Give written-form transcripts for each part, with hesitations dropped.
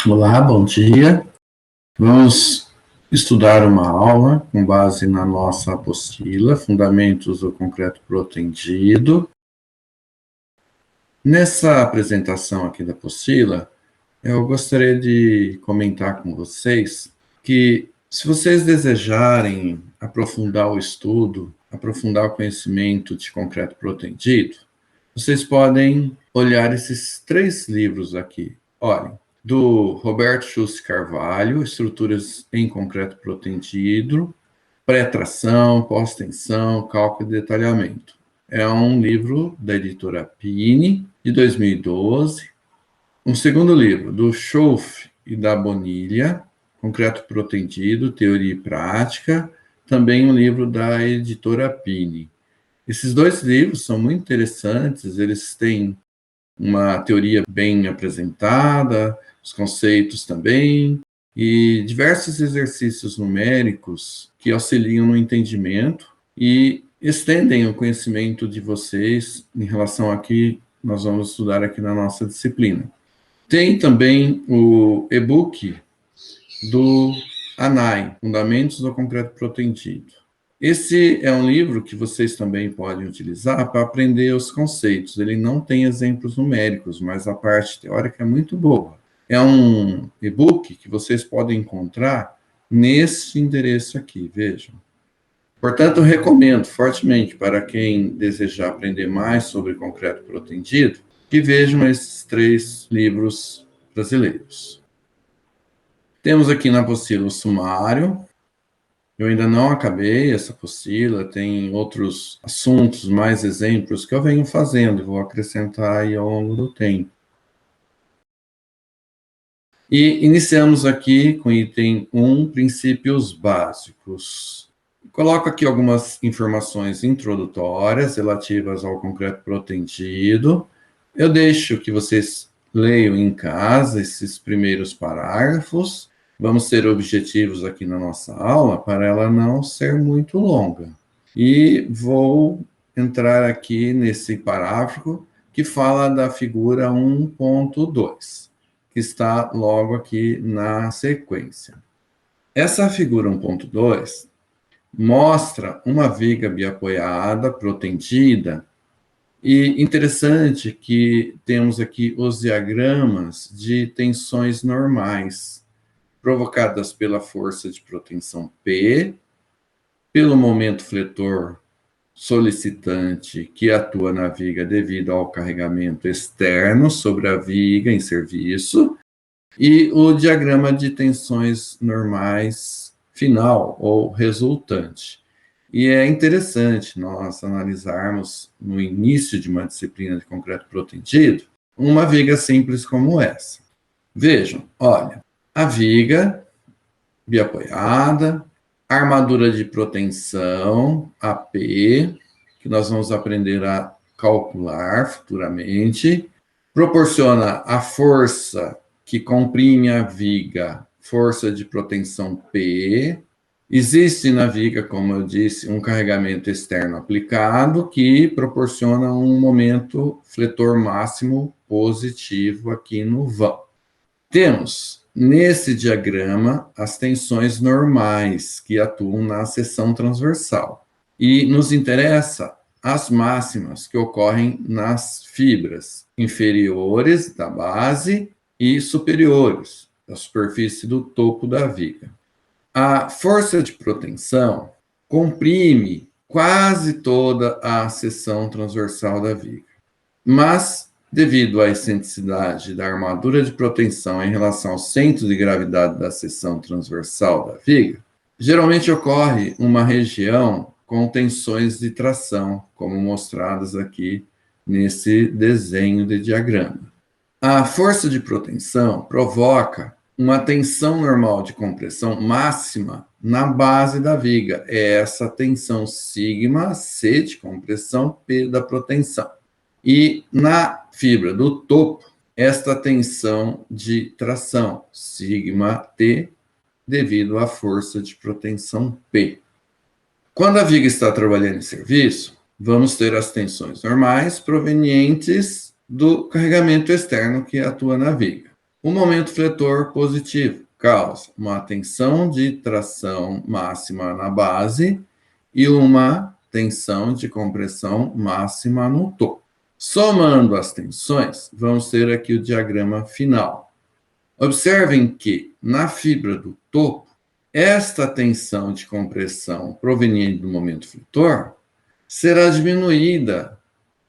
Olá, bom dia. Vamos estudar uma aula com base na nossa apostila, Fundamentos do Concreto Protendido. Nessa apresentação aqui da apostila, eu gostaria de comentar com vocês que, se vocês desejarem aprofundar o estudo, aprofundar o conhecimento de concreto protendido, vocês podem olhar esses 3 livros aqui. Olhem, do Roberto Schultz Carvalho, Estruturas em Concreto Protendido, Pré-tração, Pós-tensão, Cálculo e Detalhamento. É um livro da editora Pini, de 2012. Um segundo livro, do Schoff e da Bonilha, Concreto Protendido, Teoria e Prática, também um livro da editora Pini. Esses 2 livros são muito interessantes, eles têm uma teoria bem apresentada, os conceitos também, e diversos exercícios numéricos que auxiliam no entendimento e estendem o conhecimento de vocês em relação ao que nós vamos estudar aqui na nossa disciplina. Tem também o e-book do ANAI, Fundamentos do Concreto Protendido. Esse é um livro que vocês também podem utilizar para aprender os conceitos. Ele não tem exemplos numéricos, mas a parte teórica é muito boa. É um e-book que vocês podem encontrar nesse endereço aqui, vejam. Portanto, eu recomendo fortemente para quem desejar aprender mais sobre concreto protendido, que vejam esses 3 livros brasileiros. Temos aqui na apostila o sumário. Eu ainda não acabei essa apostila, tem outros assuntos, mais exemplos que eu venho fazendo, vou acrescentar aí ao longo do tempo. E iniciamos aqui com item 1, princípios básicos. Coloco aqui algumas informações introdutórias relativas ao concreto protendido. Eu deixo que vocês leiam em casa esses primeiros parágrafos. Vamos ser objetivos aqui na nossa aula para ela não ser muito longa. E vou entrar aqui nesse parágrafo que fala da figura 1.2, que está logo aqui na sequência. Essa figura 1.2 mostra uma viga biapoiada, protendida, e interessante que temos aqui os diagramas de tensões normais, provocadas pela força de proteção P, pelo momento fletor solicitante que atua na viga devido ao carregamento externo sobre a viga em serviço, e o diagrama de tensões normais final ou resultante. E é interessante nós analisarmos no início de uma disciplina de concreto protendido uma viga simples como essa. Vejam, olha, a viga biapoiada, armadura de proteção, AP, que nós vamos aprender a calcular futuramente, proporciona a força que comprime a viga, força de proteção P. Existe na viga, como eu disse, um carregamento externo aplicado que proporciona um momento fletor máximo positivo aqui no vão. Temos, nesse diagrama, as tensões normais que atuam na seção transversal. E nos interessa as máximas que ocorrem nas fibras inferiores da base e superiores da superfície do topo da viga. A força de proteção comprime quase toda a seção transversal da viga, mas devido à excentricidade da armadura de proteção em relação ao centro de gravidade da seção transversal da viga, geralmente ocorre uma região com tensões de tração, como mostradas aqui nesse desenho de diagrama. A força de proteção provoca uma tensão normal de compressão máxima na base da viga. É essa tensão sigma C de compressão, P da proteção. E na fibra do topo, esta tensão de tração, sigma T, devido à força de proteção P. Quando a viga está trabalhando em serviço, vamos ter as tensões normais provenientes do carregamento externo que atua na viga. O momento fletor positivo causa uma tensão de tração máxima na base e uma tensão de compressão máxima no topo. Somando as tensões, vamos ter aqui o diagrama final. Observem que, na fibra do topo, esta tensão de compressão proveniente do momento fletor será diminuída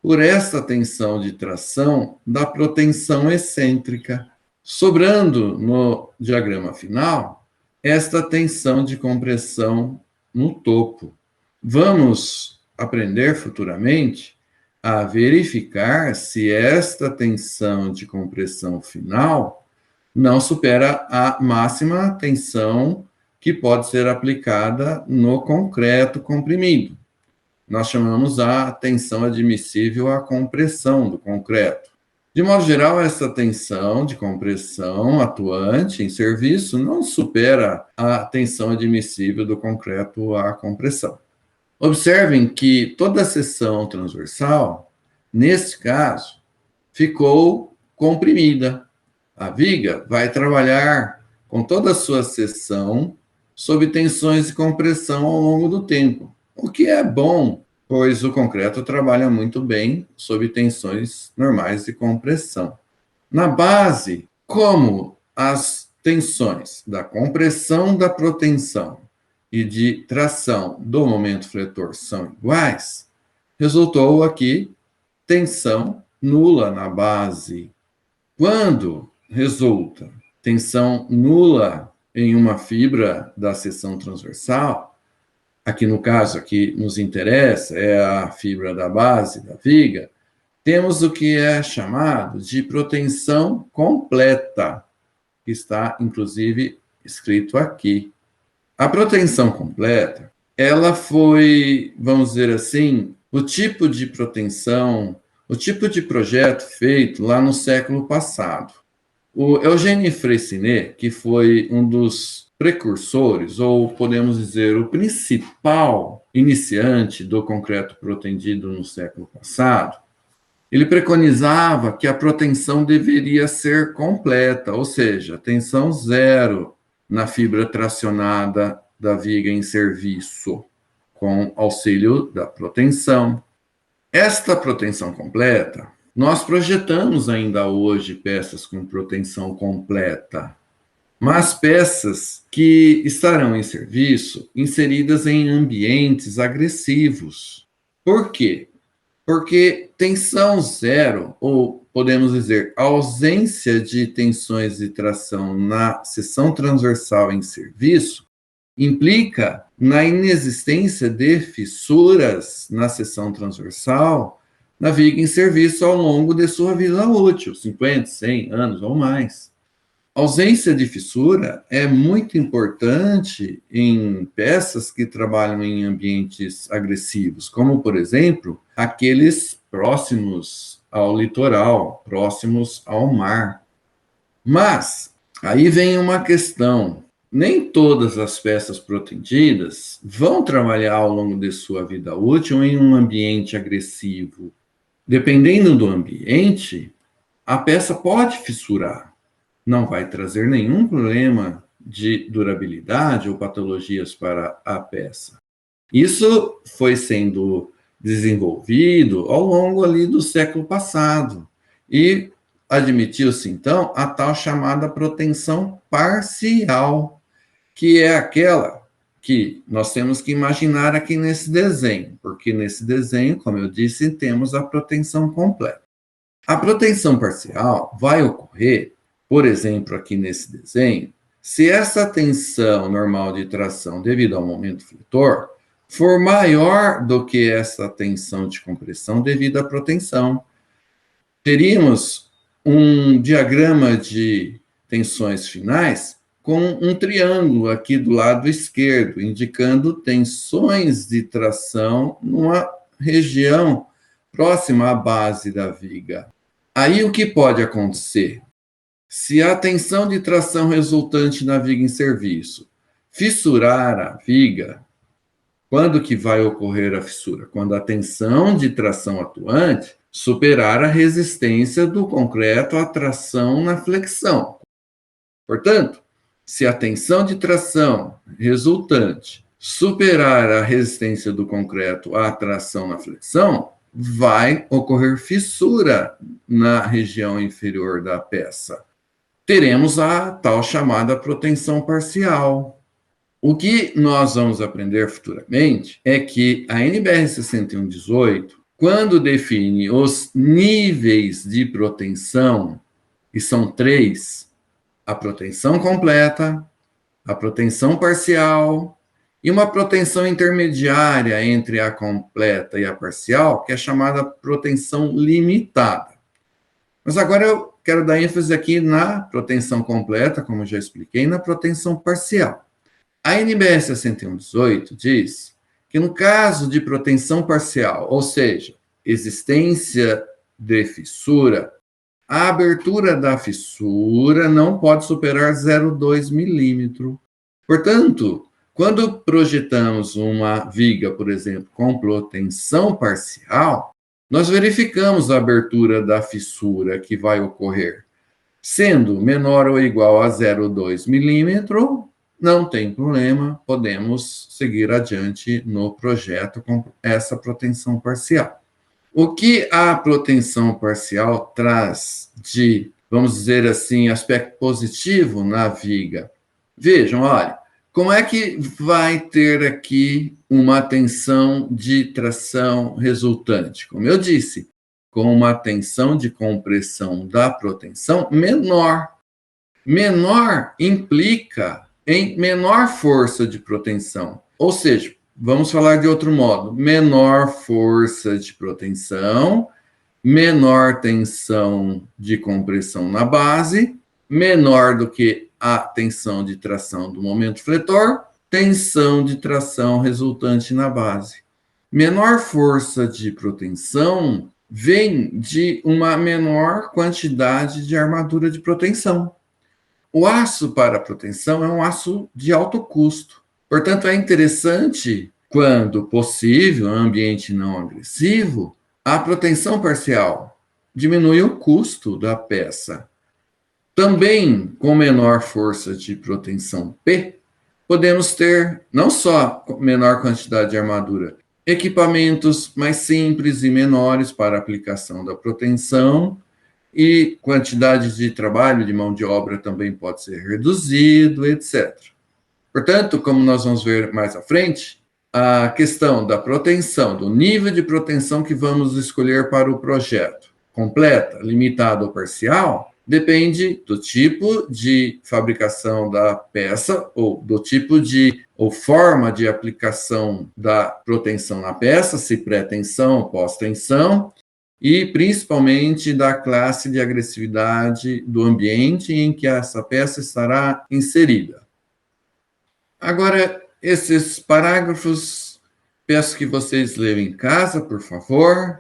por esta tensão de tração da protensão excêntrica, sobrando no diagrama final esta tensão de compressão no topo. Vamos aprender futuramente a verificar se esta tensão de compressão final não supera a máxima tensão que pode ser aplicada no concreto comprimido. Nós chamamos a tensão admissível à compressão do concreto. De modo geral, essa tensão de compressão atuante em serviço não supera a tensão admissível do concreto à compressão. Observem que toda a seção transversal, neste caso, ficou comprimida. A viga vai trabalhar com toda a sua seção sob tensões de compressão ao longo do tempo, o que é bom, pois o concreto trabalha muito bem sob tensões normais de compressão. Na base, como as tensões da compressão da protensão e de tração do momento fletor são iguais, resultou aqui tensão nula na base. Quando resulta tensão nula em uma fibra da seção transversal, aqui no caso aqui nos interessa é a fibra da base da viga, temos o que é chamado de protensão completa, que está inclusive escrito aqui. A protensão completa, ela foi, vamos dizer assim, o tipo de protensão, o tipo de projeto feito lá no século passado. O Eugène Freycinet, que foi um dos precursores, ou podemos dizer, o principal iniciante do concreto protendido no século passado, ele preconizava que a protensão deveria ser completa, ou seja, tensão zero na fibra tracionada da viga em serviço, com auxílio da protensão. Esta protensão completa, nós projetamos ainda hoje peças com protensão completa, mas peças que estarão em serviço inseridas em ambientes agressivos. Por quê? Porque tensão zero, ou podemos dizer, ausência de tensões de tração na seção transversal em serviço, implica na inexistência de fissuras na seção transversal na viga em serviço ao longo de sua vida útil, 50, 100 anos ou mais. A ausência de fissura é muito importante em peças que trabalham em ambientes agressivos, como, por exemplo, aqueles próximos ao litoral, próximos ao mar. Mas, aí vem uma questão. Nem todas as peças protendidas vão trabalhar ao longo de sua vida útil em um ambiente agressivo. Dependendo do ambiente, a peça pode fissurar. Não vai trazer nenhum problema de durabilidade ou patologias para a peça. Isso foi sendo desenvolvido ao longo ali do século passado e admitiu-se, então, a tal chamada protensão parcial, que é aquela que nós temos que imaginar aqui nesse desenho, porque nesse desenho, como eu disse, temos a protensão completa. A protensão parcial vai ocorrer, por exemplo, aqui nesse desenho, se essa tensão normal de tração devido ao momento fletor for maior do que essa tensão de compressão devido à protensão. Teríamos um diagrama de tensões finais com um triângulo aqui do lado esquerdo, indicando tensões de tração numa região próxima à base da viga. Aí o que pode acontecer? Se a tensão de tração resultante na viga em serviço fissurar a viga, quando que vai ocorrer a fissura? Quando a tensão de tração atuante superar a resistência do concreto à tração na flexão. Portanto, se a tensão de tração resultante superar a resistência do concreto à tração na flexão, vai ocorrer fissura na região inferior da peça. Teremos a tal chamada protensão parcial. O que nós vamos aprender futuramente é que a NBR 6118, quando define os níveis de protensão, e são 3, a protensão completa, a protensão parcial e uma protensão intermediária entre a completa e a parcial, que é chamada protensão limitada. Mas agora eu quero dar ênfase aqui na protensão completa, como já expliquei, e na protensão parcial. A NBR 6118 diz que no caso de protensão parcial, ou seja, existência de fissura, a abertura da fissura não pode superar 0,2 milímetro. Portanto, quando projetamos uma viga, por exemplo, com protensão parcial, nós verificamos a abertura da fissura que vai ocorrer. Sendo menor ou igual a 0,2 milímetro, não tem problema, podemos seguir adiante no projeto com essa protensão parcial. O que a protensão parcial traz de, vamos dizer assim, aspecto positivo na viga? Vejam, olha, como é que vai ter aqui uma tensão de tração resultante? Como eu disse, com uma tensão de compressão da protensão menor. Menor implica em menor força de protensão, ou seja, vamos falar de outro modo, menor força de protensão, menor tensão de compressão na base, menor do que a tensão de tração do momento fletor, tensão de tração resultante na base. Menor força de protensão vem de uma menor quantidade de armadura de proteção. O aço para proteção é um aço de alto custo. Portanto, é interessante, quando possível, ambiente não agressivo, a proteção parcial diminui o custo da peça. Também, com menor força de proteção P, podemos ter não só menor quantidade de armadura, equipamentos mais simples e menores para aplicação da proteção, e quantidade de trabalho, de mão de obra também pode ser reduzido, etc. Portanto, como nós vamos ver mais à frente, a questão da proteção, do nível de proteção que vamos escolher para o projeto, completa, limitada ou parcial, depende do tipo de fabricação da peça, ou do tipo de, ou forma de aplicação da proteção na peça, se pré-tensão, pós-tensão, e principalmente da classe de agressividade do ambiente em que essa peça estará inserida. Agora, esses parágrafos, peço que vocês leiam em casa, por favor.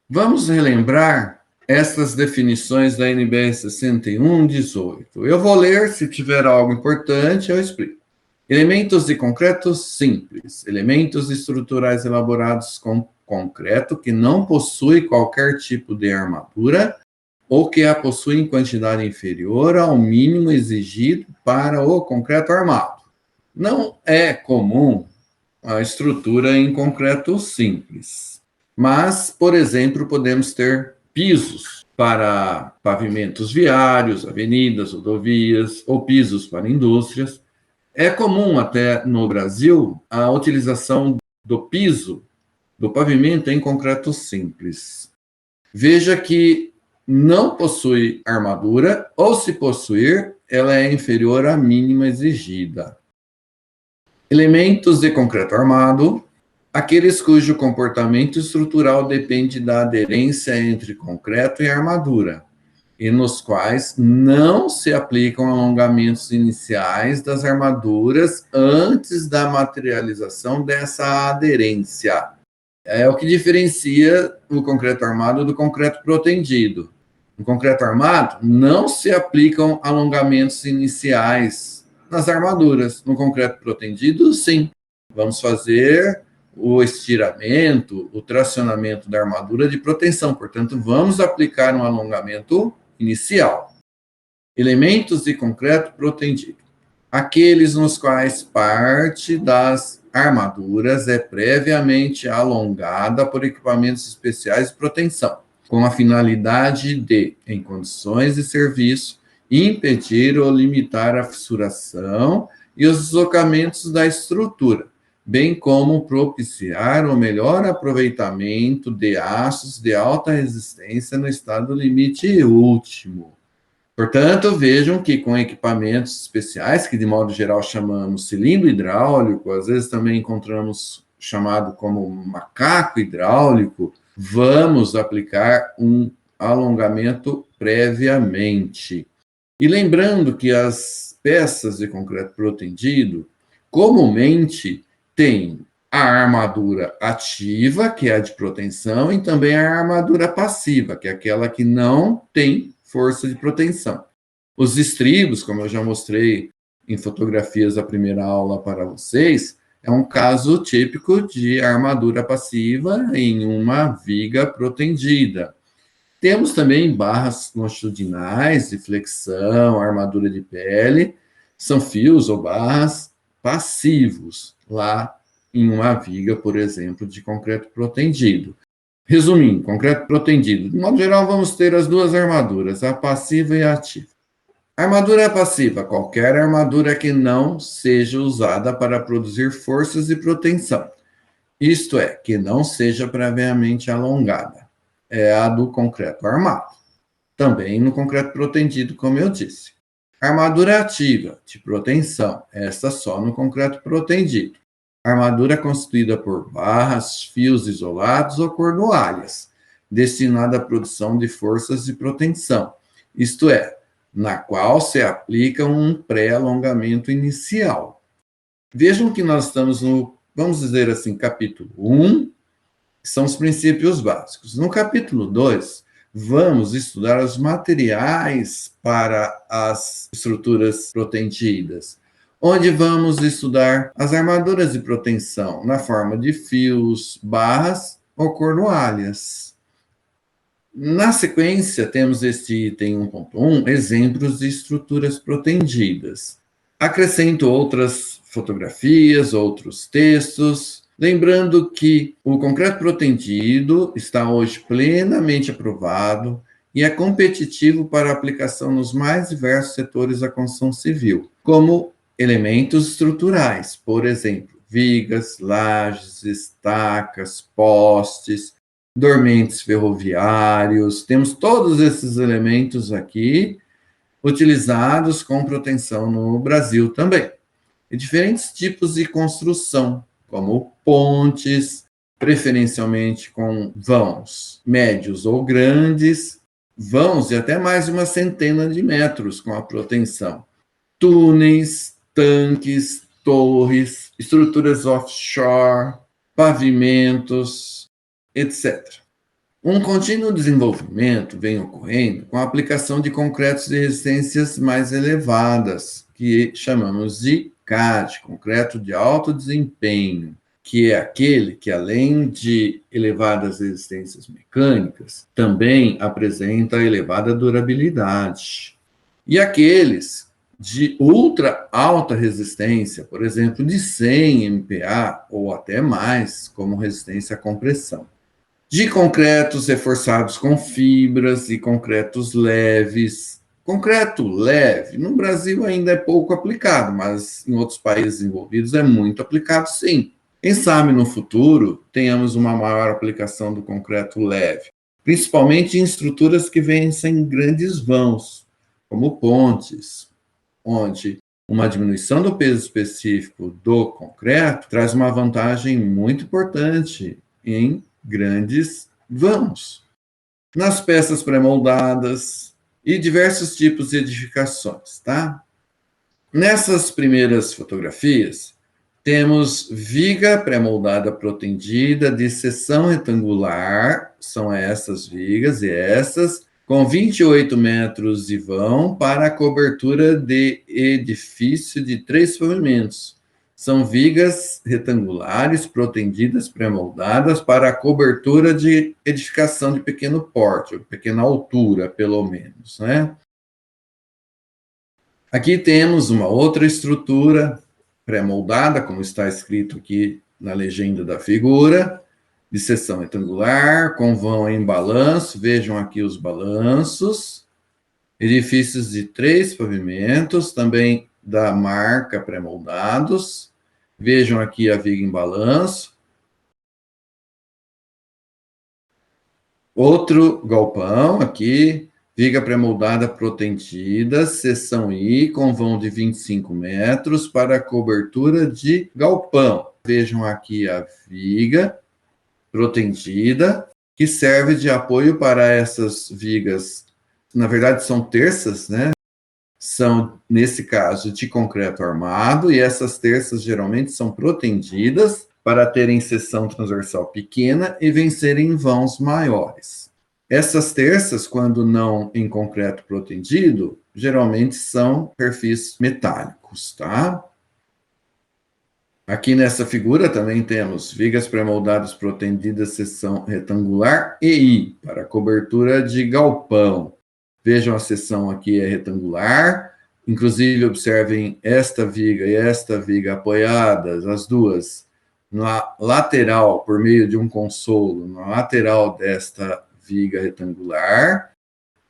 Vamos relembrar essas definições da NBR 6118. Eu vou ler, se tiver algo importante, eu explico. Elementos de concreto simples, elementos estruturais elaborados com concreto que não possui qualquer tipo de armadura ou que a possui em quantidade inferior ao mínimo exigido para o concreto armado. Não é comum a estrutura em concreto simples, mas, por exemplo, podemos ter pisos para pavimentos viários, avenidas, rodovias, ou pisos para indústrias. É comum até no Brasil a utilização do piso, do pavimento em concreto simples. Veja que não possui armadura, ou se possuir, ela é inferior à mínima exigida. Elementos de concreto armado, aqueles cujo comportamento estrutural depende da aderência entre concreto e armadura, e nos quais não se aplicam alongamentos iniciais das armaduras antes da materialização dessa aderência. É o que diferencia o concreto armado do concreto protendido. No concreto armado, não se aplicam alongamentos iniciais nas armaduras. No concreto protendido, sim. Vamos fazer o estiramento, o tracionamento da armadura de proteção. Portanto, vamos aplicar um alongamento inicial. Elementos de concreto protendido. Aqueles nos quais parte das armaduras é previamente alongada por equipamentos especiais de proteção, com a finalidade de, em condições de serviço, impedir ou limitar a fissuração e os deslocamentos da estrutura, bem como propiciar o melhor aproveitamento de aços de alta resistência no estado limite último. Portanto, vejam que com equipamentos especiais, que de modo geral chamamos cilindro hidráulico, às vezes também encontramos chamado como macaco hidráulico, vamos aplicar um alongamento previamente. E lembrando que as peças de concreto protendido comumente têm a armadura ativa, que é a de proteção, e também a armadura passiva, que é aquela que não tem força de proteção. Os estribos, como eu já mostrei em fotografias da primeira aula para vocês, é um caso típico de armadura passiva em uma viga protendida. Temos também barras longitudinais de flexão, armadura de pele, são fios ou barras passivos, lá em uma viga, por exemplo, de concreto protendido. Resumindo, concreto protendido. De modo geral, vamos ter as duas armaduras, a passiva e a ativa. Armadura passiva, qualquer armadura que não seja usada para produzir forças de proteção, isto é, que não seja previamente alongada, é a do concreto armado. Também no concreto protendido, como eu disse. Armadura ativa, de proteção, esta só no concreto protendido. Armadura constituída por barras, fios isolados ou cordoalhas, destinada à produção de forças de proteção, isto é, na qual se aplica um pré-alongamento inicial. Vejam que nós estamos no, vamos dizer assim, capítulo 1, que são os princípios básicos. No capítulo 2, vamos estudar os materiais para as estruturas protendidas, onde vamos estudar as armaduras de proteção na forma de fios, barras ou cordoalhas. Na sequência, temos este item 1.1, exemplos de estruturas protendidas. Acrescento outras fotografias, outros textos, lembrando que o concreto protendido está hoje plenamente aprovado e é competitivo para aplicação nos mais diversos setores da construção civil, como elementos estruturais, por exemplo, vigas, lajes, estacas, postes, dormentes ferroviários. Temos todos esses elementos aqui utilizados com proteção no Brasil também. E diferentes tipos de construção, como pontes, preferencialmente com vãos médios ou grandes, vãos de até mais de uma centena de metros com a proteção, túneis, tanques, torres, estruturas offshore, pavimentos, etc. Um contínuo desenvolvimento vem ocorrendo com a aplicação de concretos de resistências mais elevadas, que chamamos de CAD, concreto de alto desempenho, que é aquele que, além de elevadas resistências mecânicas, também apresenta elevada durabilidade. E aqueles de ultra alta resistência, por exemplo, de 100 MPa ou até mais, como resistência à compressão. De concretos reforçados com fibras e concretos leves. Concreto leve, no Brasil ainda é pouco aplicado, mas em outros países desenvolvidos é muito aplicado, sim. Quem sabe no futuro tenhamos uma maior aplicação do concreto leve, principalmente em estruturas que vencem grandes vãos, como pontes, onde uma diminuição do peso específico do concreto traz uma vantagem muito importante em grandes vãos. Nas peças pré-moldadas e diversos tipos de edificações, tá? Nessas primeiras fotografias, temos viga pré-moldada protendida de seção retangular, são essas vigas e essas, com 28 metros de vão para a cobertura de edifício de 3 pavimentos. São vigas retangulares protendidas pré-moldadas para a cobertura de edificação de pequeno porte, ou pequena altura, pelo menos, né? Aqui temos uma outra estrutura pré-moldada, como está escrito aqui na legenda da figura, de seção retangular, com vão em balanço. Vejam aqui os balanços. Edifícios de 3 pavimentos, também da marca pré-moldados. Vejam aqui a viga em balanço. Outro galpão aqui, viga pré-moldada protendida, seção I, com vão de 25 metros para cobertura de galpão. Vejam aqui a viga protendida, que serve de apoio para essas vigas. Na verdade, são terças, né? São, nesse caso, de concreto armado, e essas terças geralmente são protendidas para terem seção transversal pequena e vencerem vãos maiores. Essas terças, quando não em concreto protendido, geralmente são perfis metálicos, tá? Aqui nessa figura também temos vigas pré-moldadas protendidas, seção retangular e I, para cobertura de galpão. Vejam, a seção aqui é retangular, inclusive observem esta viga e esta viga apoiadas, as duas, na lateral, por meio de um consolo, na lateral desta viga retangular.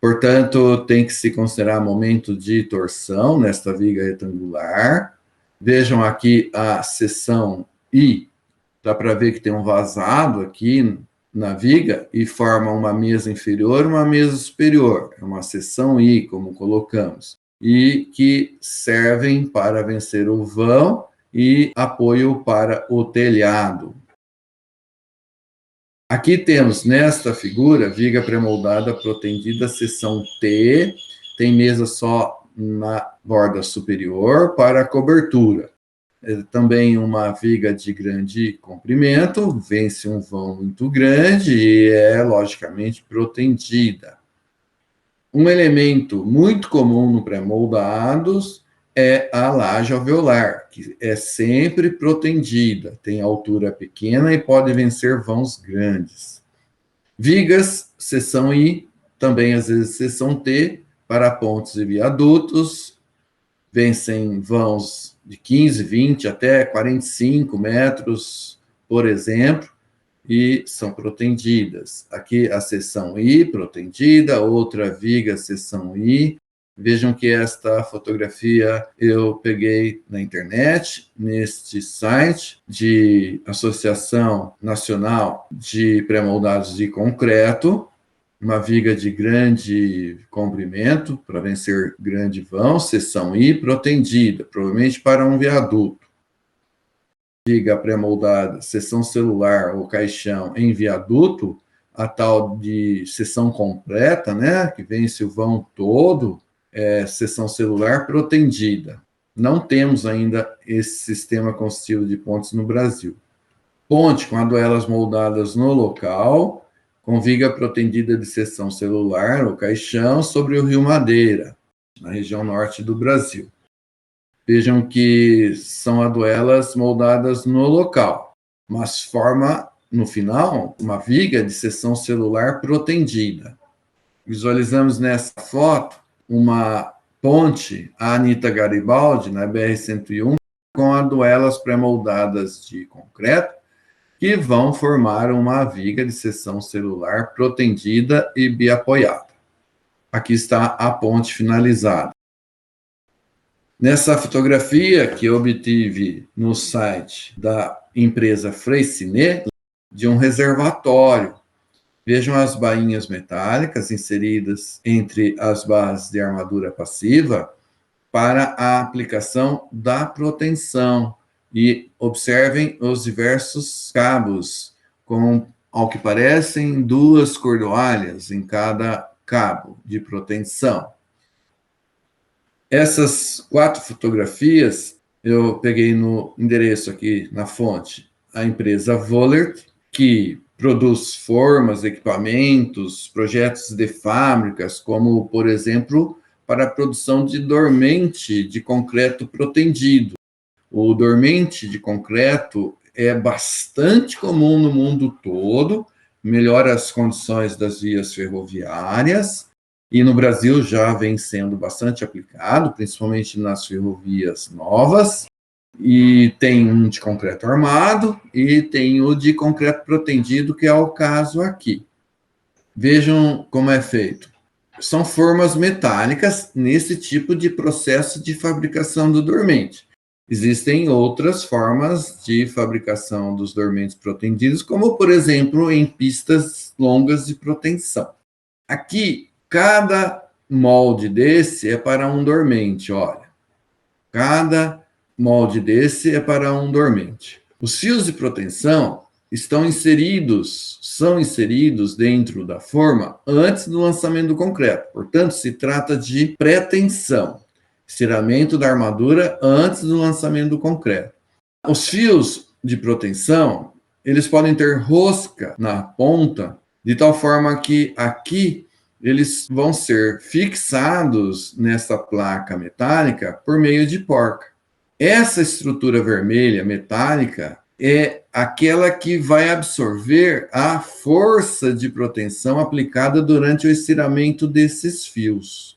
Portanto, tem que se considerar momento de torção nesta viga retangular. Vejam aqui a seção I, dá para ver que tem um vazado aqui na viga e forma uma mesa inferior e uma mesa superior. É uma seção I, como colocamos, e que servem para vencer o vão e apoio para o telhado. Aqui temos, nesta figura, viga pré-moldada protendida, seção T, tem mesa só na borda superior para cobertura. Também uma viga de grande comprimento, vence um vão muito grande e é, logicamente, protendida. Um elemento muito comum no pré-moldados é a laje alveolar, que é sempre protendida, tem altura pequena e pode vencer vãos grandes. Vigas, seção I, também às vezes seção T, para pontes e viadutos, vencem vãos de 15, 20 até 45 metros, por exemplo, e são protendidas. Aqui a seção I, protendida, outra viga, seção I. Vejam que esta fotografia eu peguei na internet, neste site de Associação Nacional de Pré-Moldados de Concreto, uma viga de grande comprimento para vencer grande vão, seção I, protendida, provavelmente para um viaduto. Viga pré-moldada, seção celular ou caixão em viaduto, a tal de seção completa, né, que vence o vão todo, seção celular protendida. Não temos ainda esse sistema construtivo de pontes no Brasil. Ponte com aduelas moldadas no local, com viga protendida de seção celular ou caixão sobre o Rio Madeira, na região norte do Brasil. Vejam que são aduelas moldadas no local, mas forma, no final, uma viga de seção celular protendida. Visualizamos nessa foto uma ponte, a Anita Garibaldi, na BR-101, com aduelas pré-moldadas de concreto, que vão formar uma viga de seção celular protendida e biapoiada. Aqui está a ponte finalizada. Nessa fotografia que eu obtive no site da empresa Freycinet, de um reservatório, vejam as bainhas metálicas inseridas entre as bases de armadura passiva para a aplicação da proteção. E observem os diversos cabos, com, ao que parecem, 2 cordoalhas em cada cabo de proteção. Essas 4 fotografias eu peguei no endereço aqui na fonte, a empresa Vollert, que produz formas, equipamentos, projetos de fábricas, como, por exemplo, para a produção de dormente de concreto protendido. O dormente de concreto é bastante comum no mundo todo, melhora as condições das vias ferroviárias e no Brasil já vem sendo bastante aplicado, principalmente nas ferrovias novas, e tem um de concreto armado e tem o de concreto protendido, que é o caso aqui. Vejam como é feito. São formas metálicas nesse tipo de processo de fabricação do dormente. Existem outras formas de fabricação dos dormentes protendidos, como, por exemplo, em pistas longas de proteção. Aqui, cada molde desse é para um dormente, olha. Cada molde desse é para um dormente. Os fios de proteção são inseridos dentro da forma antes do lançamento do concreto. Portanto, se trata de pré-tensão, estiramento da armadura antes do lançamento do concreto. Os fios de proteção, eles podem ter rosca na ponta, de tal forma que aqui eles vão ser fixados nessa placa metálica por meio de porca. Essa estrutura vermelha metálica é aquela que vai absorver a força de proteção aplicada durante o estiramento desses fios.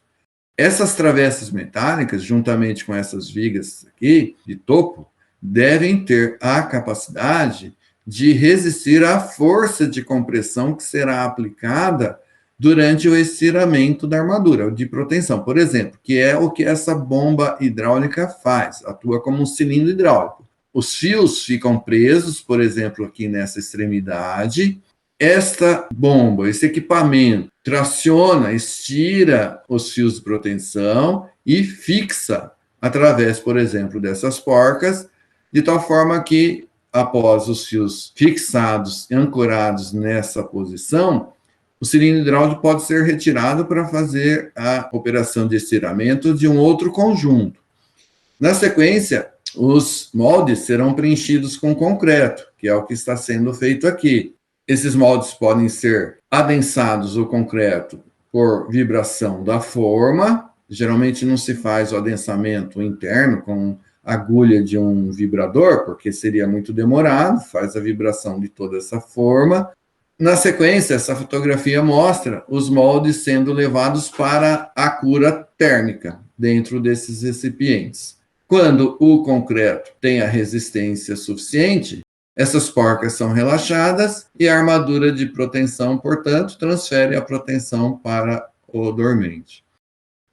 Essas travessas metálicas, juntamente com essas vigas aqui de topo, devem ter a capacidade de resistir à força de compressão que será aplicada durante o estiramento da armadura de proteção, por exemplo, que é o que essa bomba hidráulica faz, atua como um cilindro hidráulico. Os fios ficam presos, por exemplo, aqui nessa extremidade. Esta bomba, esse equipamento, traciona, estira os fios de proteção e fixa através, por exemplo, dessas porcas, de tal forma que, após os fios fixados e ancorados nessa posição, o cilindro hidráulico pode ser retirado para fazer a operação de estiramento de um outro conjunto. Na sequência, os moldes serão preenchidos com concreto, que é o que está sendo feito aqui. Esses moldes podem ser adensados o concreto por vibração da forma. Geralmente não se faz o adensamento interno com agulha de um vibrador, porque seria muito demorado, faz a vibração de toda essa forma. Na sequência, essa fotografia mostra os moldes sendo levados para a cura térmica dentro desses recipientes. Quando o concreto tem a resistência suficiente, essas porcas são relaxadas e a armadura de proteção, portanto, transfere a proteção para o dormente.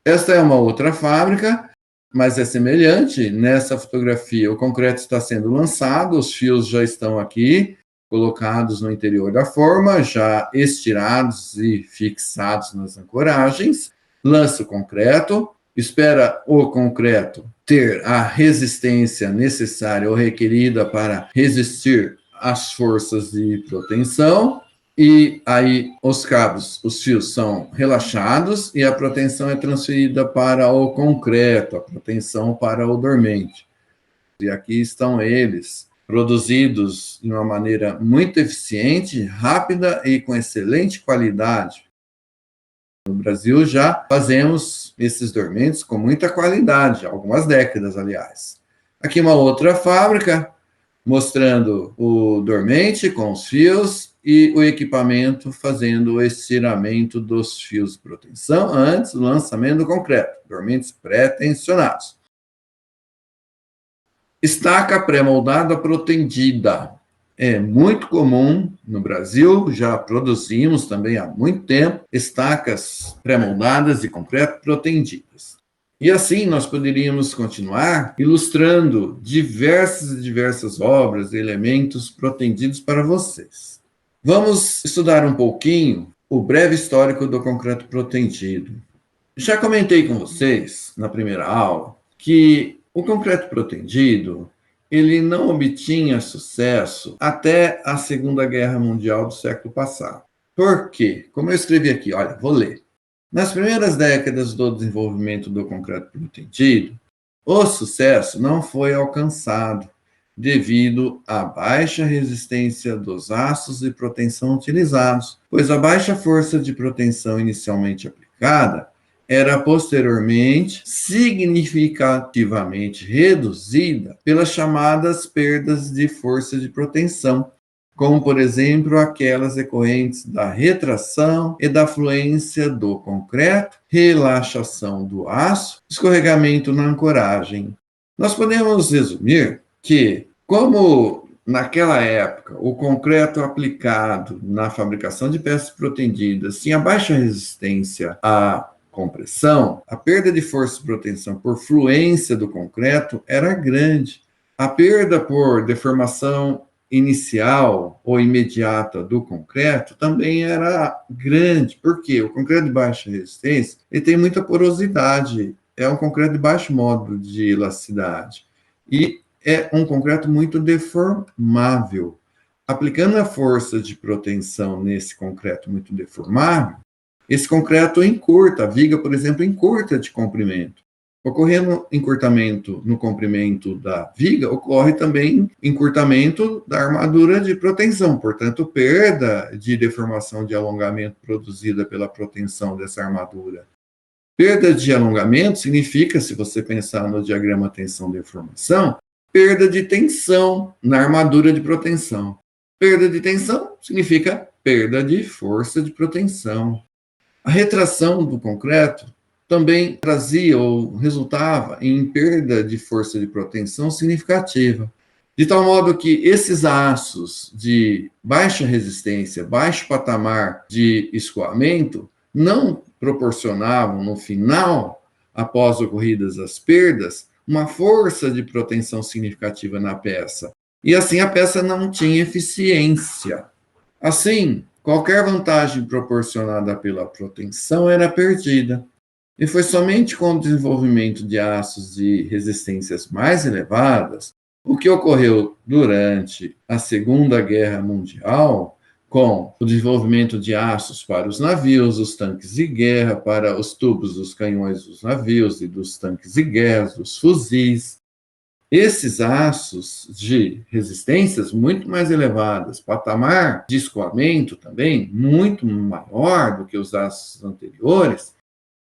Esta é uma outra fábrica, mas é semelhante. Nessa fotografia, o concreto está sendo lançado, os fios já estão aqui, colocados no interior da forma, já estirados e fixados nas ancoragens, lança o concreto, espera o concreto ter a resistência necessária ou requerida para resistir às forças de proteção, e aí os cabos, os fios são relaxados e a proteção é transferida para o concreto, a proteção para o dormente. E aqui estão eles, produzidos de uma maneira muito eficiente, rápida e com excelente qualidade. No Brasil já fazemos esses dormentes com muita qualidade, algumas décadas, aliás. Aqui uma outra fábrica, mostrando o dormente com os fios e o equipamento fazendo o estiramento dos fios de proteção antes do lançamento do concreto, dormentes pré-tensionados. Estaca pré-moldada protendida. É muito comum no Brasil, já produzimos também há muito tempo estacas pré-moldadas de concreto protendidas. E assim nós poderíamos continuar ilustrando diversas obras e elementos protendidos para vocês. Vamos estudar um pouquinho o breve histórico do concreto protendido. Já comentei com vocês na primeira aula que o concreto protendido ele não obtinha sucesso até a Segunda Guerra Mundial do século passado. Por quê? Como eu escrevi aqui, olha, vou ler. Nas primeiras décadas do desenvolvimento do concreto protendido, o sucesso não foi alcançado devido à baixa resistência dos aços de proteção utilizados, pois a baixa força de proteção inicialmente aplicada era posteriormente significativamente reduzida pelas chamadas perdas de força de proteção, como, por exemplo, aquelas decorrentes da retração e da fluência do concreto, relaxação do aço, escorregamento na ancoragem. Nós podemos resumir que, como naquela época o concreto aplicado na fabricação de peças protendidas tinha baixa resistência à compressão, a perda de força de proteção por fluência do concreto era grande. A perda por deformação inicial ou imediata do concreto também era grande, porque o concreto de baixa resistência ele tem muita porosidade, é um concreto de baixo módulo de elasticidade e é um concreto muito deformável. Aplicando a força de proteção nesse concreto muito deformável, esse concreto encurta, a viga, por exemplo, encurta de comprimento. Ocorrendo encurtamento no comprimento da viga, ocorre também encurtamento da armadura de proteção, portanto, perda de deformação de alongamento produzida pela proteção dessa armadura. Perda de alongamento significa, se você pensar no diagrama tensão-deformação, perda de tensão na armadura de proteção. Perda de tensão significa perda de força de proteção. A retração do concreto também trazia ou resultava em perda de força de proteção significativa, de tal modo que esses aços de baixa resistência, baixo patamar de escoamento, não proporcionavam, no final, após ocorridas as perdas, uma força de proteção significativa na peça. E assim a peça não tinha eficiência. Assim, qualquer vantagem proporcionada pela proteção era perdida. E foi somente com o desenvolvimento de aços de resistências mais elevadas, o que ocorreu durante a Segunda Guerra Mundial, com o desenvolvimento de aços para os navios, os tanques de guerra, para os tubos dos canhões dos navios e dos tanques de guerra, dos fuzis. Esses aços de resistências muito mais elevadas, patamar de escoamento também muito maior do que os aços anteriores,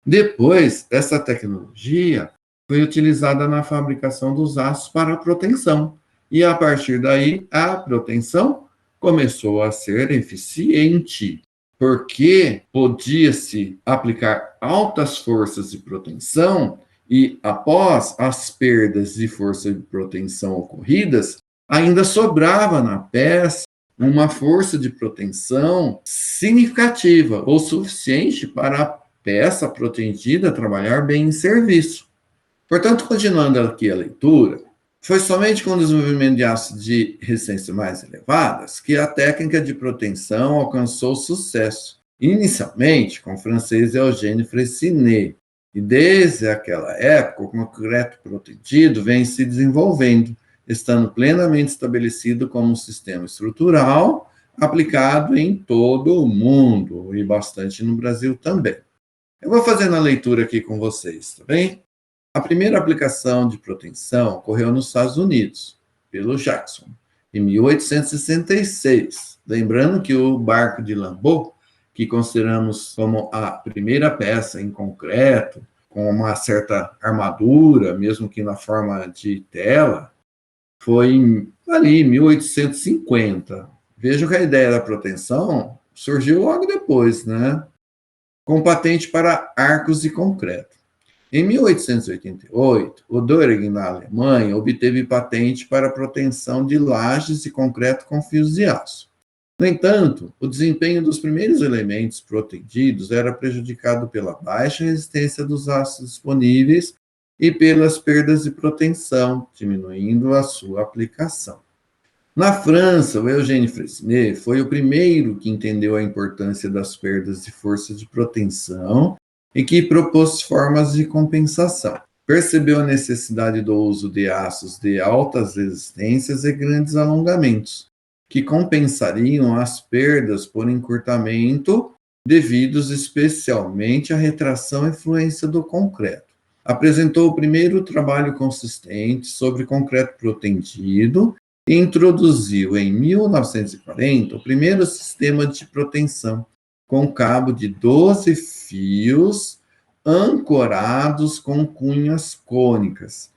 depois essa tecnologia foi utilizada na fabricação dos aços para proteção. E a partir daí, a proteção começou a ser eficiente, porque podia-se aplicar altas forças de proteção e, após as perdas de força de proteção ocorridas, ainda sobrava na peça uma força de proteção significativa ou suficiente para a peça protegida trabalhar bem em serviço. Portanto, continuando aqui a leitura, foi somente com o desenvolvimento de aços de resistência mais elevadas que a técnica de proteção alcançou sucesso, inicialmente com o francês Eugène Freycinet, e desde aquela época o concreto protegido vem se desenvolvendo, estando plenamente estabelecido como um sistema estrutural aplicado em todo o mundo e bastante no Brasil também. Eu vou fazendo a leitura aqui com vocês, tá bem? A primeira aplicação de proteção ocorreu nos Estados Unidos, pelo Jackson, em 1866. Lembrando que o barco de Lambeau, que consideramos como a primeira peça em concreto, com uma certa armadura, mesmo que na forma de tela, foi ali em 1850. Veja que a ideia da proteção surgiu logo depois, né? Com patente para arcos de concreto. Em 1888, o Döring, na Alemanha, obteve patente para a proteção de lajes de concreto com fios de aço. No entanto, o desempenho dos primeiros elementos protegidos era prejudicado pela baixa resistência dos aços disponíveis e pelas perdas de proteção, diminuindo a sua aplicação. Na França, o Eugène Freycinet foi o primeiro que entendeu a importância das perdas de força de proteção e que propôs formas de compensação. Percebeu a necessidade do uso de aços de altas resistências e grandes alongamentos, que compensariam as perdas por encurtamento devidos especialmente à retração e fluência do concreto. Apresentou o primeiro trabalho consistente sobre concreto protendido e introduziu em 1940 o primeiro sistema de proteção, com cabo de 12 fios ancorados com cunhas cônicas,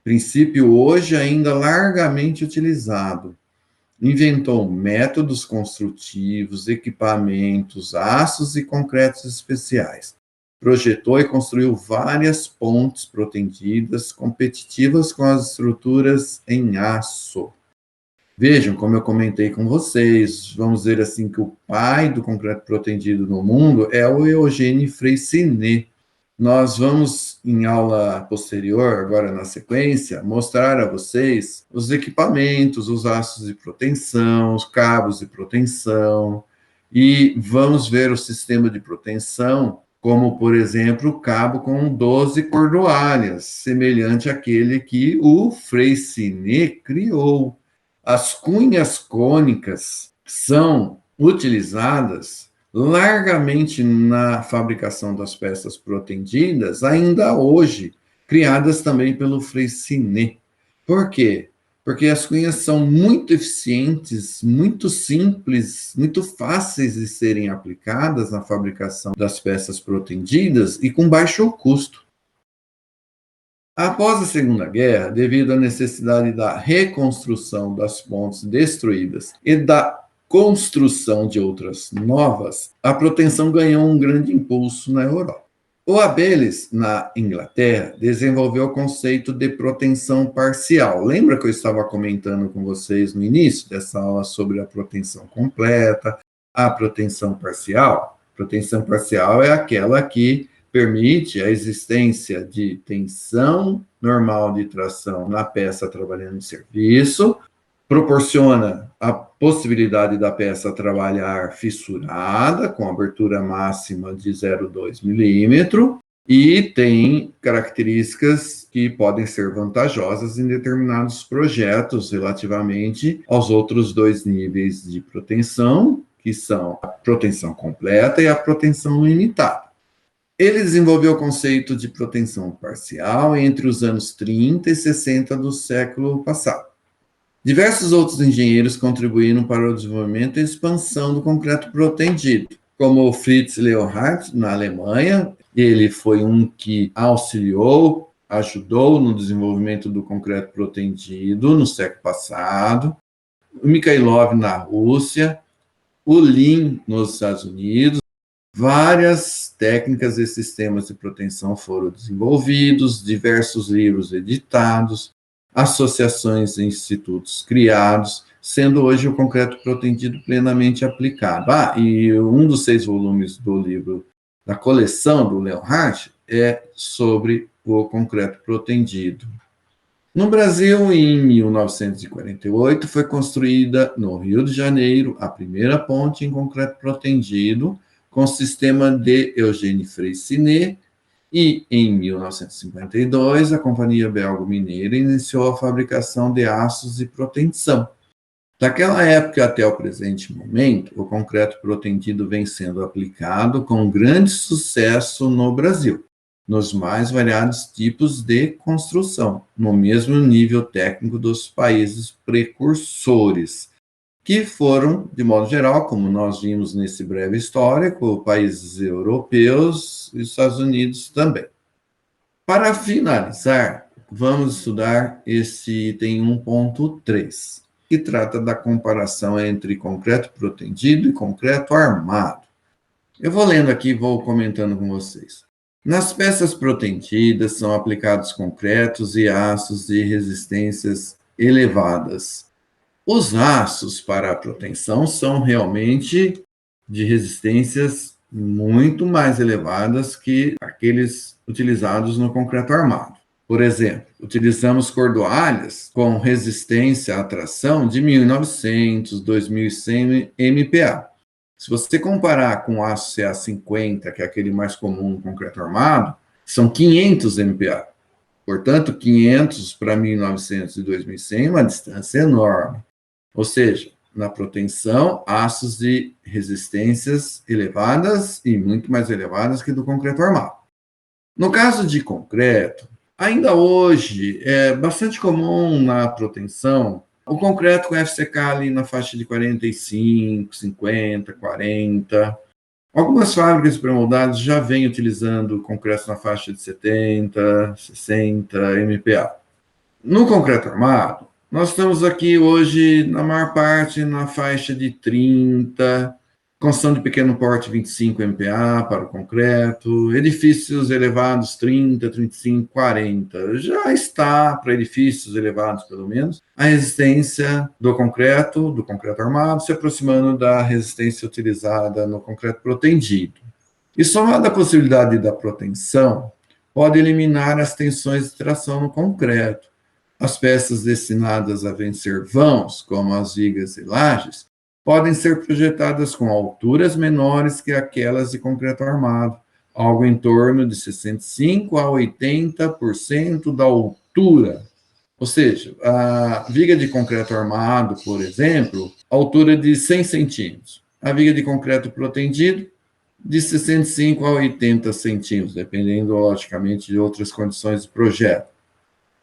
princípio hoje ainda largamente utilizado. inventou métodos construtivos, equipamentos, aços e concretos especiais. Projetou e construiu várias pontes protendidas competitivas com as estruturas em aço. Vejam, como eu comentei com vocês, vamos dizer assim que o pai do concreto protendido no mundo é o Eugène Freycinet. Nós vamos, em aula posterior, agora na sequência, mostrar a vocês os equipamentos, os aços de proteção, os cabos de proteção, e vamos ver o sistema de proteção, como, por exemplo, o cabo com 12 cordoalhas, semelhante àquele que o Freycinet criou. As cunhas cônicas são utilizadas largamente na fabricação das peças protendidas, ainda hoje, criadas também pelo Freycinet. Por quê? Porque as cunhas são muito eficientes, muito simples, muito fáceis de serem aplicadas na fabricação das peças protendidas e com baixo custo. Após a Segunda Guerra, devido à necessidade da reconstrução das pontes destruídas e da construção de outras novas, a proteção ganhou um grande impulso na Europa. O Abeles, na Inglaterra, desenvolveu o conceito de proteção parcial. Lembra que eu estava comentando com vocês no início dessa aula sobre a proteção completa, a proteção parcial? Proteção parcial é aquela que permite a existência de tensão normal de tração na peça trabalhando em serviço, proporciona a possibilidade da peça trabalhar fissurada, com abertura máxima de 0,2 milímetro, e tem características que podem ser vantajosas em determinados projetos relativamente aos outros dois níveis de proteção, que são a proteção completa e a proteção limitada. Ele desenvolveu o conceito de proteção parcial entre os anos 30 e 60 do século passado. Diversos outros engenheiros contribuíram para o desenvolvimento e expansão do concreto protendido, como Fritz Leonhardt, na Alemanha. Ele foi um que auxiliou, ajudou no desenvolvimento do concreto protendido no século passado. O Mikhailov, na Rússia. O Lean, nos Estados Unidos. Várias técnicas e sistemas de proteção foram desenvolvidos, diversos livros editados, associações e institutos criados, sendo hoje o concreto protendido plenamente aplicado. E um dos 6 volumes do livro, da coleção do Leonhardt, é sobre o concreto protendido. No Brasil, em 1948, foi construída no Rio de Janeiro a primeira ponte em concreto protendido, com o sistema de Eugène Freycinet, e em 1952 a Companhia Belgo-Mineira iniciou a fabricação de aços de proteção. Daquela época até o presente momento, o concreto protendido vem sendo aplicado com grande sucesso no Brasil, nos mais variados tipos de construção, no mesmo nível técnico dos países precursores, que foram, de modo geral, como nós vimos nesse breve histórico, países europeus e Estados Unidos também. Para finalizar, vamos estudar esse item 1.3, que trata da comparação entre concreto protendido e concreto armado. Eu vou lendo aqui e vou comentando com vocês. Nas peças protendidas são aplicados concretos e aços de resistências elevadas. Os aços para a proteção são realmente de resistências muito mais elevadas que aqueles utilizados no concreto armado. Por exemplo, utilizamos cordoalhas com resistência à tração de 1.900, 2.100 MPa. Se você comparar com o aço CA50, que é aquele mais comum no concreto armado, são 500 MPa. Portanto, 500 para 1.900 e 2.100 é uma distância enorme. Ou seja, na proteção, aços de resistências elevadas e muito mais elevadas que do concreto armado. No caso de concreto, ainda hoje é bastante comum na proteção o concreto com FCK ali na faixa de 45, 50, 40. Algumas fábricas de pré-moldados já vêm utilizando concreto na faixa de 70, 60 MPa. No concreto armado, Nós estamos aqui hoje, na maior parte, na faixa de 30, construção de pequeno porte 25 MPa para o concreto, edifícios elevados 30, 35, 40. Já está, para edifícios elevados pelo menos, a resistência do concreto armado, se aproximando da resistência utilizada no concreto protendido. E somada à possibilidade da proteção, pode eliminar as tensões de tração no concreto. As peças destinadas a vencer vãos, como as vigas e lajes, podem ser projetadas com alturas menores que aquelas de concreto armado, algo em torno de 65% a 80% da altura. Ou seja, a viga de concreto armado, por exemplo, altura de 100 centímetros. A viga de concreto protendido, de 65 a 80 centímetros, dependendo, logicamente, de outras condições de projeto.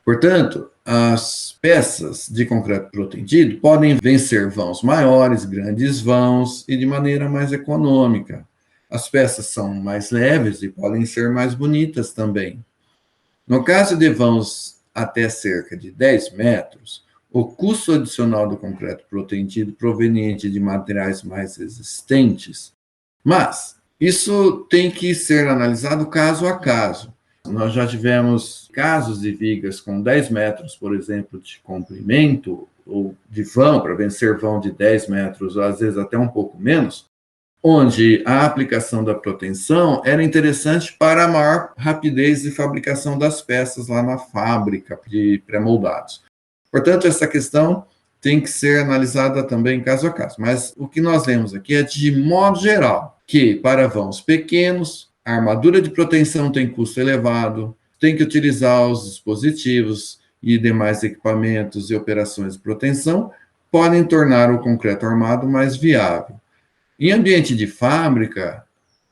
Portanto, as peças de concreto protendido podem vencer vãos maiores, grandes vãos e de maneira mais econômica. As peças são mais leves e podem ser mais bonitas também. No caso de vãos até cerca de 10 metros, o custo adicional do concreto protendido proveniente de materiais mais resistentes, mas isso tem que ser analisado caso a caso. Nós já tivemos casos de vigas com 10 metros, por exemplo, de comprimento, ou de vão, para vencer vão de 10 metros, ou às vezes até um pouco menos, onde a aplicação da proteção era interessante para a maior rapidez de fabricação das peças lá na fábrica de pré-moldados. Portanto, essa questão tem que ser analisada também caso a caso. Mas o que nós lemos aqui é, de modo geral, que para vãos pequenos, a armadura de proteção tem custo elevado, tem que utilizar os dispositivos e demais equipamentos e operações de proteção, podem tornar o concreto armado mais viável. Em ambiente de fábrica,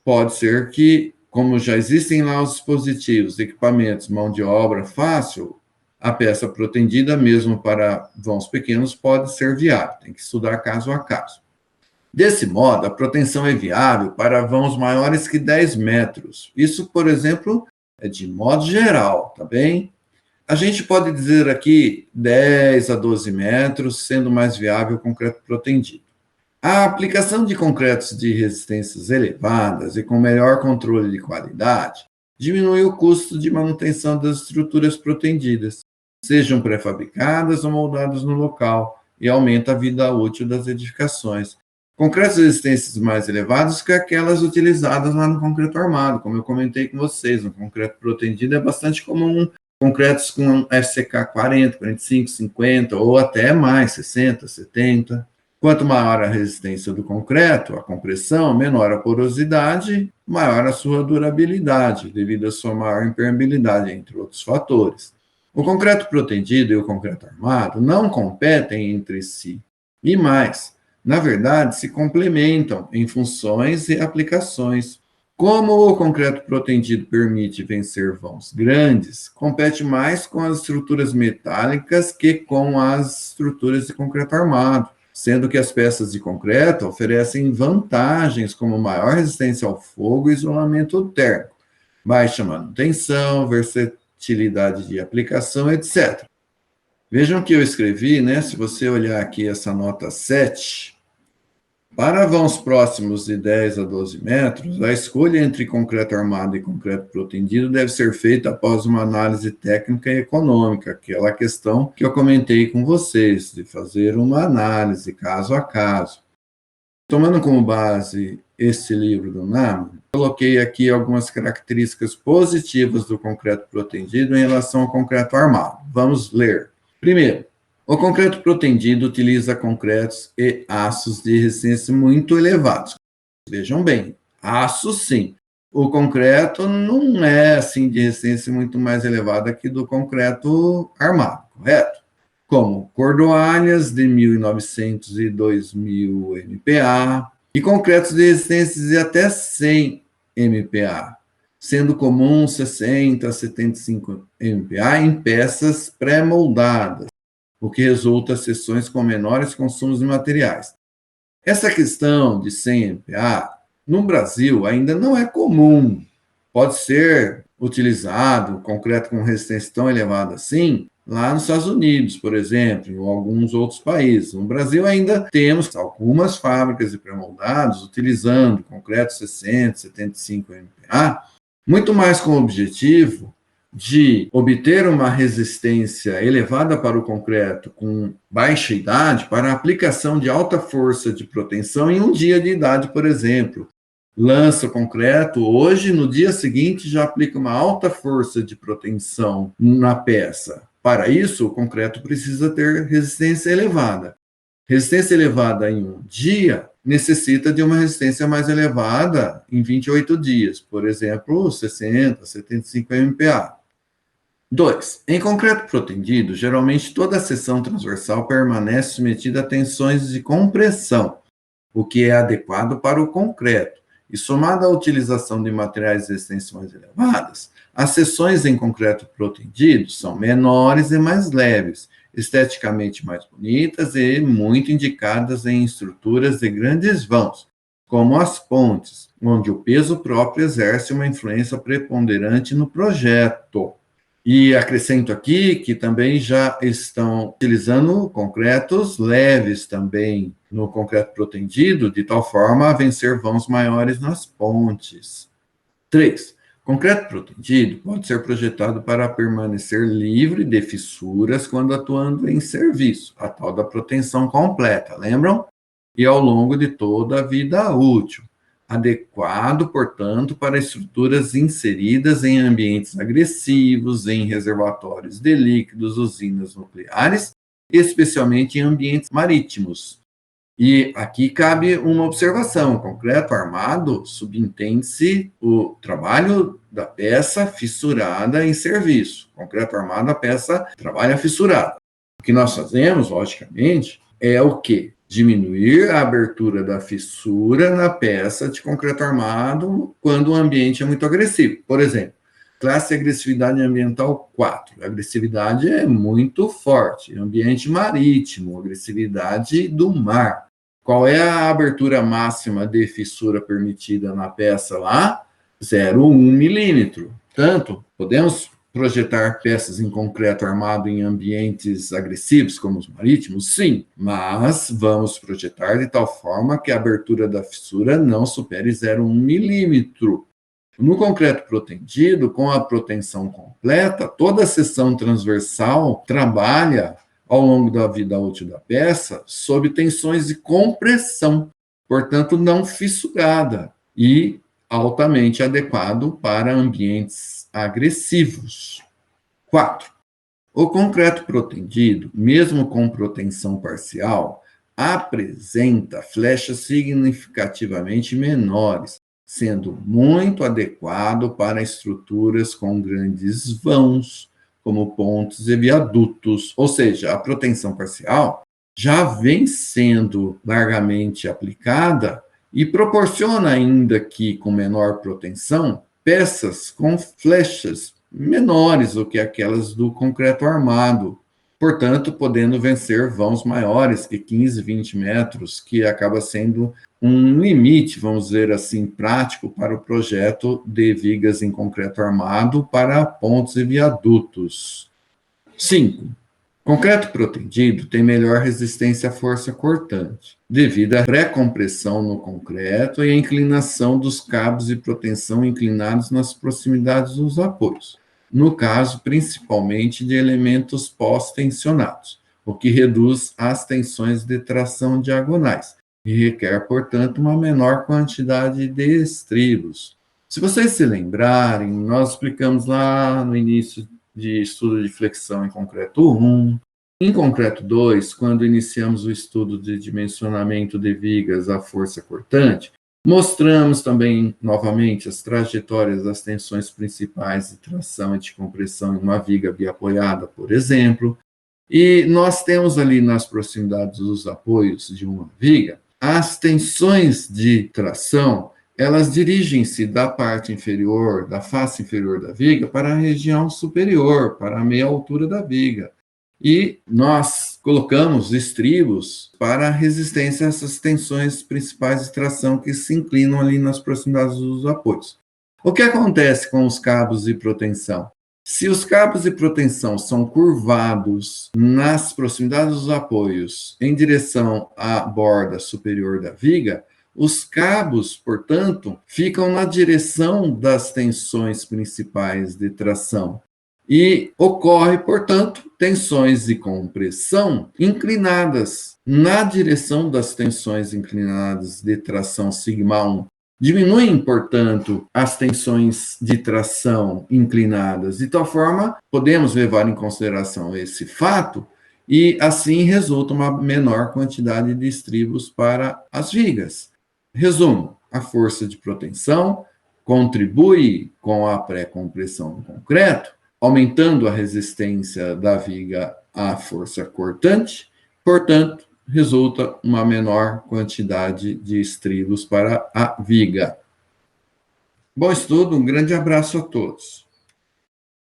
pode ser que, como já existem lá os dispositivos, equipamentos, mão de obra fácil, a peça protendida, mesmo para vãos pequenos, pode ser viável. Tem que estudar caso a caso. Desse modo, a proteção é viável para vãos maiores que 10 metros. Isso, por exemplo, é de modo geral, tá bem? A gente pode dizer aqui 10 a 12 metros, sendo mais viável o concreto protendido. A aplicação de concretos de resistências elevadas e com melhor controle de qualidade diminui o custo de manutenção das estruturas protendidas, sejam pré-fabricadas ou moldadas no local, e aumenta a vida útil das edificações. Concretos de resistências mais elevadas que aquelas utilizadas lá no concreto armado, como eu comentei com vocês, no concreto protendido é bastante comum concretos com FCK 40, 45, 50 ou até mais, 60, 70. Quanto maior a resistência do concreto, a compressão, menor a porosidade, maior a sua durabilidade, devido à sua maior impermeabilidade, entre outros fatores. O concreto protendido e o concreto armado não competem entre si. E mais, na verdade, se complementam em funções e aplicações. Como o concreto protendido permite vencer vãos grandes, compete mais com as estruturas metálicas que com as estruturas de concreto armado, sendo que as peças de concreto oferecem vantagens como maior resistência ao fogo e isolamento térmico, baixa manutenção, versatilidade de aplicação, etc. Vejam que eu escrevi, né? Se você olhar aqui essa nota 7, para vãos próximos de 10 a 12 metros, a escolha entre concreto armado e concreto protendido deve ser feita após uma análise técnica e econômica, aquela questão que eu comentei com vocês, de fazer uma análise caso a caso. Tomando como base este livro do NAM, coloquei aqui algumas características positivas do concreto protendido em relação ao concreto armado. Vamos ler. Primeiro, o concreto protendido utiliza concretos e aços de resistência muito elevados. Vejam bem, aço sim. O concreto não é assim de resistência muito mais elevada que do concreto armado, correto? Como cordoalhas de 1.900 e 2.000 MPa e concretos de resistência de até 100 MPa, sendo comum 60 a 75 MPa em peças pré-moldadas, o que resulta em seções com menores consumos de materiais. Essa questão de 100 MPa, no Brasil, ainda não é comum. Pode ser utilizado, concreto com resistência tão elevada assim, lá nos Estados Unidos, por exemplo, em alguns outros países. No Brasil ainda temos algumas fábricas de pré-moldados utilizando concreto 60, 75 MPa, muito mais com o objetivo de obter uma resistência elevada para o concreto com baixa idade para a aplicação de alta força de proteção em um dia de idade, por exemplo. Lança o concreto, hoje, no dia seguinte, já aplica uma alta força de proteção na peça. Para isso, o concreto precisa ter resistência elevada. Resistência elevada em um dia necessita de uma resistência mais elevada em 28 dias, por exemplo, 60, 75 MPa. 2. Em concreto protendido, geralmente toda a seção transversal permanece submetida a tensões de compressão, o que é adequado para o concreto. E somado à utilização de materiais de resistência mais elevadas, as seções em concreto protendido são menores e mais leves, esteticamente mais bonitas e muito indicadas em estruturas de grandes vãos, como as pontes, onde o peso próprio exerce uma influência preponderante no projeto. E acrescento aqui que também já estão utilizando concretos leves também no concreto protendido, de tal forma a vencer vãos maiores nas pontes. 3. Concreto protendido pode ser projetado para permanecer livre de fissuras quando atuando em serviço, a tal da proteção completa, lembram? E ao longo de toda a vida útil. Adequado, portanto, para estruturas inseridas em ambientes agressivos, em reservatórios de líquidos, usinas nucleares, especialmente em ambientes marítimos. E aqui cabe uma observação: concreto armado subentende-se o trabalho da peça fissurada em serviço. Concreto armado, a peça trabalha fissurada. O que nós fazemos, logicamente, é o quê? Diminuir a abertura da fissura na peça de concreto armado quando o ambiente é muito agressivo. Por exemplo, classe de agressividade ambiental 4. A agressividade é muito forte. Ambiente marítimo, agressividade do mar. Qual é a abertura máxima de fissura permitida na peça lá? 0,1 milímetro. Portanto, podemos projetar peças em concreto armado em ambientes agressivos, como os marítimos? Sim, mas vamos projetar de tal forma que a abertura da fissura não supere 0,1 milímetro. No concreto protendido, com a proteção completa, toda a seção transversal trabalha ao longo da vida útil da peça sob tensões de compressão, portanto não fissurada, e altamente adequado para ambientes agressivos. 4. O concreto protendido, mesmo com proteção parcial, apresenta flechas significativamente menores, sendo muito adequado para estruturas com grandes vãos, como pontes e viadutos. Ou seja, a proteção parcial já vem sendo largamente aplicada e proporciona, ainda que com menor proteção, peças com flechas menores do que aquelas do concreto armado, portanto, podendo vencer vãos maiores que 15, 20 metros, que acaba sendo um limite, vamos dizer assim, prático para o projeto de vigas em concreto armado para pontes e viadutos. 5. Concreto protendido tem melhor resistência à força cortante, devido à pré-compressão no concreto e à inclinação dos cabos de proteção inclinados nas proximidades dos apoios, no caso principalmente de elementos pós-tensionados, o que reduz as tensões de tração diagonais e requer, portanto, uma menor quantidade de estribos. Se vocês se lembrarem, nós explicamos lá no início de estudo de flexão em concreto 1. Em concreto 2, quando iniciamos o estudo de dimensionamento de vigas à força cortante, mostramos também, novamente, as trajetórias das tensões principais de tração e de compressão em uma viga biapoiada, por exemplo. E nós temos ali nas proximidades dos apoios de uma viga, as tensões de tração, elas dirigem-se da parte inferior, da face inferior da viga, para a região superior, para a meia altura da viga. E nós colocamos estribos para a resistência a essas tensões principais de tração que se inclinam ali nas proximidades dos apoios. O que acontece com os cabos de protensão? Se os cabos de protensão são curvados nas proximidades dos apoios em direção à borda superior da viga, os cabos, portanto, ficam na direção das tensões principais de tração. E ocorre, portanto, tensões de compressão inclinadas na direção das tensões inclinadas de tração σ1. Diminuem, portanto, as tensões de tração inclinadas. De tal forma, podemos levar em consideração esse fato e, assim, resulta uma menor quantidade de estribos para as vigas. Resumo: a força de proteção contribui com a pré-compressão do concreto, aumentando a resistência da viga à força cortante, portanto, resulta uma menor quantidade de estribos para a viga. Bom estudo, um grande abraço a todos.